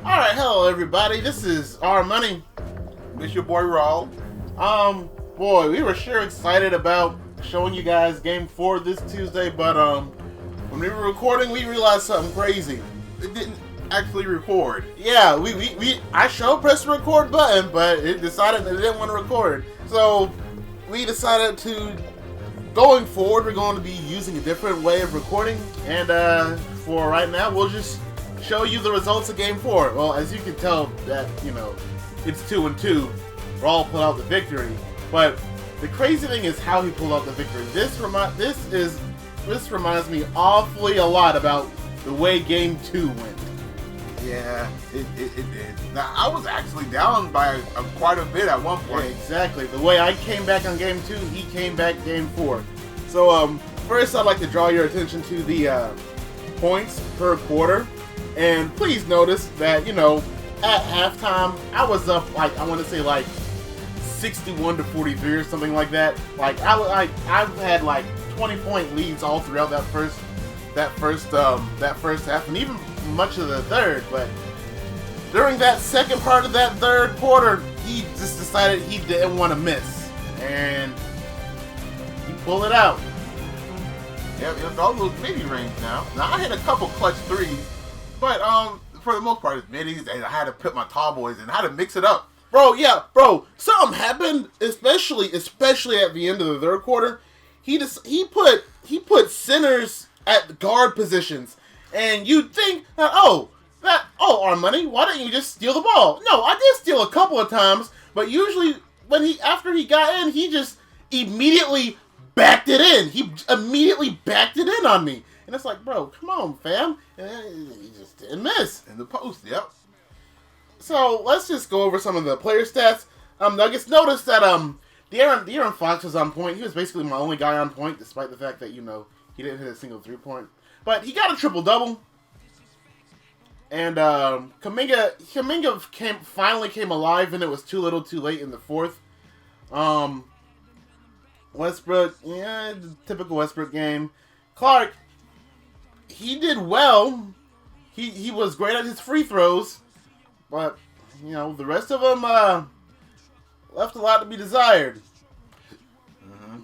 Alright, hello everybody, this is our money. It's your boy Raul. Boy, we were sure excited about showing you guys game 4 this Tuesday, but when we were recording we realized something crazy. It didn't actually record. Yeah, I pressed the record button, but it decided that it didn't want to record. So we decided to, going forward, we're going to be using a different way of recording, and for right now we'll just show you the results of game 4. Well, as you can tell, that it's 2-2. Raul pulled out the victory, but the crazy thing is how he pulled out the victory. This reminds me awfully a lot about the way game 2 went. Yeah, it did. Now, I was actually down by quite a bit at one point. Yeah, exactly. The way I came back on game 2, he came back game 4. So, first I'd like to draw your attention to the points per quarter. And please notice that, at halftime, I was up, I want to say, 61-43 or something like that. I've had, 20-point leads all throughout that first half, and even much of the third. But during that second part of that third quarter, he just decided he didn't want to miss. And he pulled it out. Yeah, it was all those midi range now. Now, I had a couple clutch threes. But for the most part, it's middies, and I had to put my tall boys and I had to mix it up. Bro, something happened, especially at the end of the third quarter. He put centers at guard positions, and you'd think that our money, why didn't you just steal the ball? No, I did steal a couple of times, but usually after he got in, he just immediately backed it in. He immediately backed it in on me. And it's like, bro, come on, fam. He just didn't miss. In the post, yep. So, let's just go over some of the player stats. Nuggets, noticed that De'Aaron Fox was on point. He was basically my only guy on point, despite the fact that, he didn't hit a single 3-point. But he got a triple-double. And Kuminga finally came alive, and it was too little too late in the fourth. Westbrook, typical Westbrook game. Clark, he did well. He was great at his free throws, but the rest of them left a lot to be desired. Mm-hmm.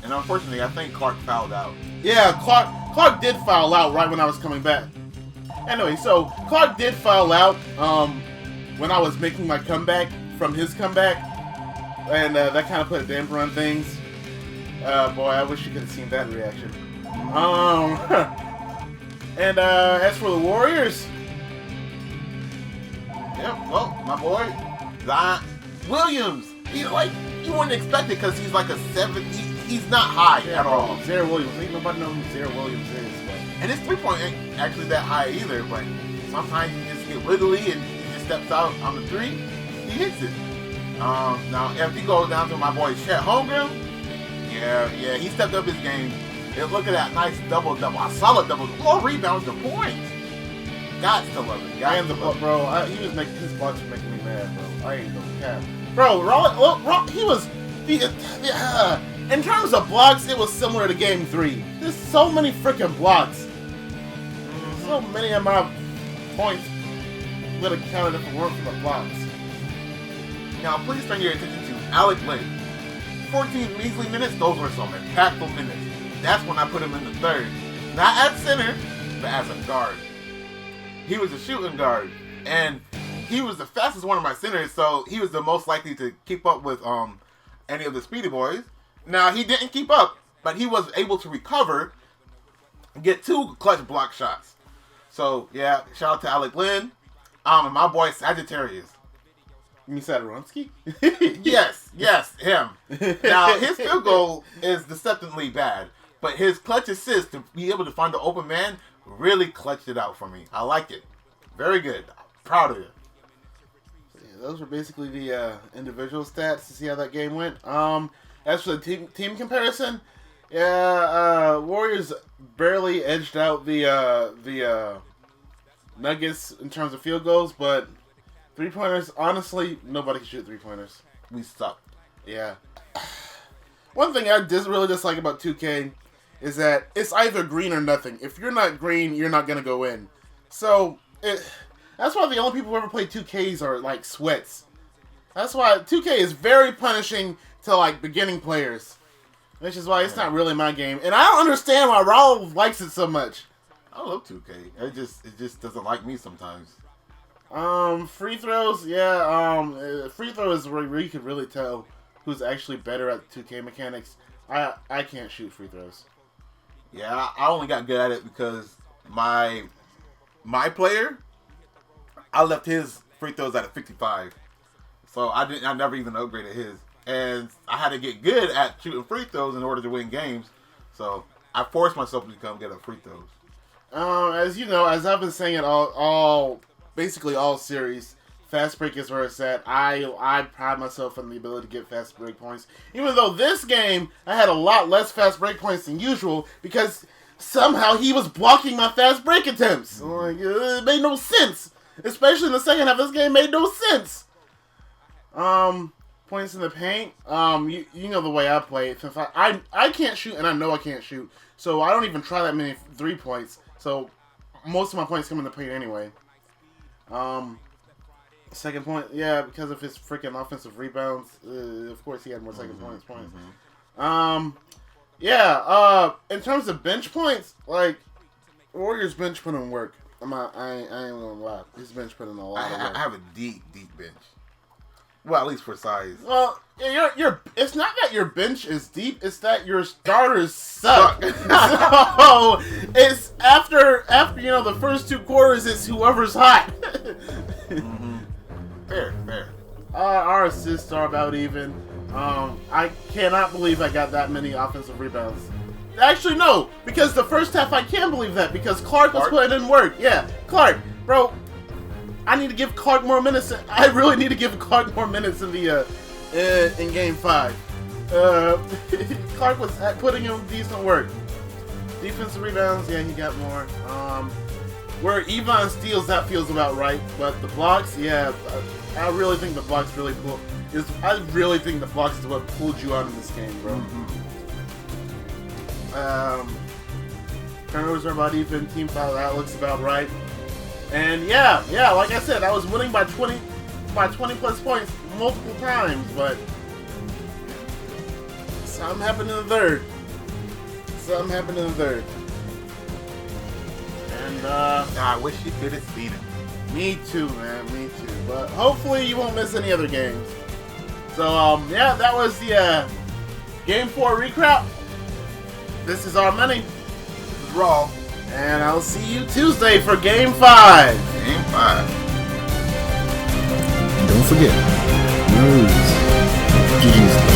And unfortunately, I think Clark fouled out. Yeah, Clark did foul out right when I was coming back. Anyway, so Clark did foul out when I was making my comeback from his comeback, and that kind of put a damper on things. Boy, I wish you could have seen that reaction. And as for the Warriors, yep. Well, my boy Zion Williams. You wouldn't expect it because he's like a 7. He's not high at all. Zaire Williams. Ain't nobody know who Zaire Williams is. But. And his 3-point ain't actually that high either. But sometimes you just get wiggly and he just steps out on the 3. He hits it. Now if you go down to my boy Chet Holmgren, yeah, he stepped up his game. And look at that nice double-double. A solid double. More rebounds than points. Gots to love it. Bro, his blocks were making me mad, bro. I ain't gonna cap. Bro, he was... in terms of blocks, it was similar to Game 3. There's so many freaking blocks. So many of my points would have counted if it weren't for the blocks. Now, please turn your attention to Alec Lynn. 14 measly minutes, those were some impactful minutes. That's when I put him in the third. Not at center, but as a guard. He was a shooting guard. And he was the fastest one of my centers, so he was the most likely to keep up with any of the speedy boys. Now, he didn't keep up, but he was able to recover and get 2 clutch block shots. So, yeah, shout out to Alec Lynn. And my boy Sagittarius. You mean Saturonsky? Yes, him. Now, his field goal is deceptively bad, but his clutch assist to be able to find the open man really clutched it out for me. I like it. Very good. Proud of it. Yeah, those were basically the individual stats to see how that game went. As for the team comparison, Warriors barely edged out the Nuggets in terms of field goals, but 3-pointers, honestly, nobody can shoot 3-pointers. We suck. Yeah. One thing I really dislike about 2K is that it's either green or nothing. If you're not green, you're not going to go in. So, That's why the only people who ever play 2Ks are like sweats. That's why 2K is very punishing to like beginning players. Which is why it's not really my game. And I don't understand why Raul likes it so much. I love 2K. It just doesn't like me sometimes. Free throws, yeah, free throws is where you could really tell who's actually better at 2K mechanics. I can't shoot free throws. Yeah, I only got good at it because my player, I left his free throws at a 55. So I never even upgraded his. And I had to get good at shooting free throws in order to win games. So I forced myself to become good at free throws. As you know, as I've been saying it basically all series, fast break is where it's at. I pride myself on the ability to get fast break points. Even though this game, I had a lot less fast break points than usual because somehow he was blocking my fast break attempts. Like, it made no sense. Especially in the second half, this game made no sense. Points in the paint. You know the way I play. Since I can't shoot, and I know I can't shoot, so I don't even try that many 3 points. So most of my points come in the paint anyway. Second point, yeah, because of his freaking offensive rebounds. Of course, he had more second points. Yeah. In terms of bench points, like Warriors bench put in work. I ain't gonna lie. His bench put in a lot of work. I have a deep bench. Well, at least for size. Well, it's not that your bench is deep, it's that your starters suck. So, it's after the first 2 quarters, it's whoever's hot. Fair. Our assists are about even. I cannot believe I got that many offensive rebounds. Actually, no, because the first half I can believe that, because Clark was putting in work. Yeah, Clark, bro. I need to give Clark more minutes. I really need to give Clark more minutes in the in Game 5. Clark was putting in decent work. Defensive rebounds, yeah, he got more. Where Yvonne steals, that feels about right. But the blocks, yeah, I really think the blocks really pull. I really think the blocks is what pulled you out of this game, bro. Turnovers are about even. Team foul, that looks about right. And yeah, like I said, I was winning by 20 plus points multiple times, but something happened in the third. And I wish you could have beat him. Me too, man. Me too. But hopefully you won't miss any other games. So yeah, that was the Game 4 recap. This is our money. This is Raw. And I'll see you Tuesday for Game 5. Game 5. Don't forget, nerds, GG's